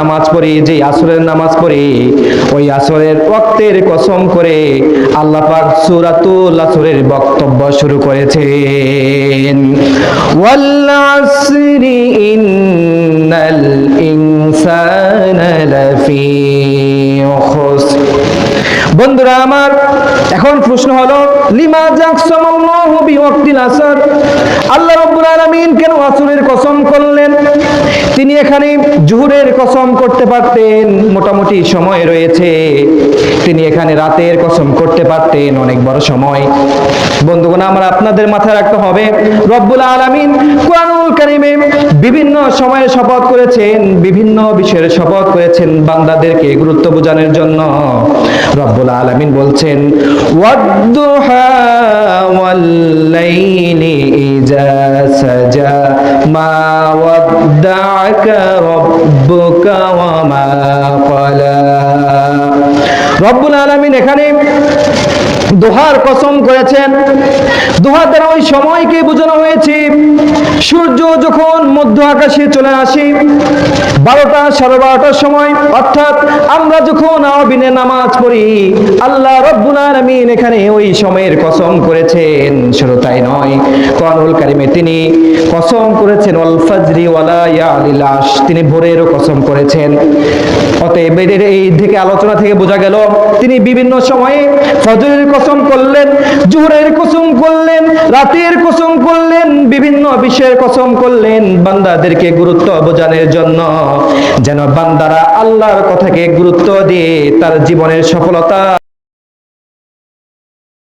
নামাজ পড়ি, যে আসরের নামাজ পড়ি, ওই আসরের ওয়াক্তের কসম করে আল্লাহ পাক সূরাতুল আসরের বক্তব্য শুরু করেছেন। ওয়াল আসরি ইন্নাল ইনসানা লাফি খুসর। বন্ধুরা আমার, এখন প্রশ্ন হলো, লিমাযা আকসামাল্লাহু বিওয়াক্তিল আসর, আল্লাহ রাব্বুল আলামিন কেন আসরের কসম করলেন? তিনি এখানে জোহরের কসম করতে পারতেন, মোটামুটি সময় রয়েছে। তিনি এখানে রাতের কসম করতে পারতেন, অনেক বড় সময়। বন্ধুগণ আমার, আপনাদের মাথায় রাখতে হবে, রব্বুল আলামিন কোরআনুল কারীমে বিভিন্ন সময়ে শপথ করেছেন, বিভিন্ন বিষয়ের শপথ করেছেন বান্দাদেরকে গুরুত্ব বোঝানোর জন্য। রব্বুল আলামিন বলছেন, ওয়াদ-দুহা ওয়াল-লাইলি ইযা সাজা মা ওয়াদ্দাআকা রাব্বুকা ওয়া মা ক্বালা। রব্বুল আলামিন এখানে দোহার কসম করেছেন। দোহা দ্বারা ওই সময়কে বোঝানো হয়েছে, সূর্য যখন মধ্য আকাশে চলে আসে 12টা 12:30টার সময়, অর্থাৎ আমরা যখন আওয়াবিনে নামাজ পড়ি, আল্লাহ রব্বুল আলামিন এখানে ওই সময়ের কসম করেছেন। শুধু তাই নয়, কোরআনুল কারীমে তিনি কসম করেছেন ওয়াল ফাজরি ওয়ালা ইয়ালিল আশ, তিনি ভোরেরও কসম করেছেন। অতএব এই থেকে আলোচনা থেকে বোঝা গেল, তিনি বিভিন্ন সময়ে ফজরের কসম করলেন, জোহরের কসম করলেন, রাতের কসম করলেন, বিভিন্ন বিষয়ের কসম করলেন বান্দাদেরকে গুরুত্ব বোঝানোর জন্য, যেন বান্দারা আল্লাহর কথাকে গুরুত্ব দিয়ে তার জীবনের সফলতা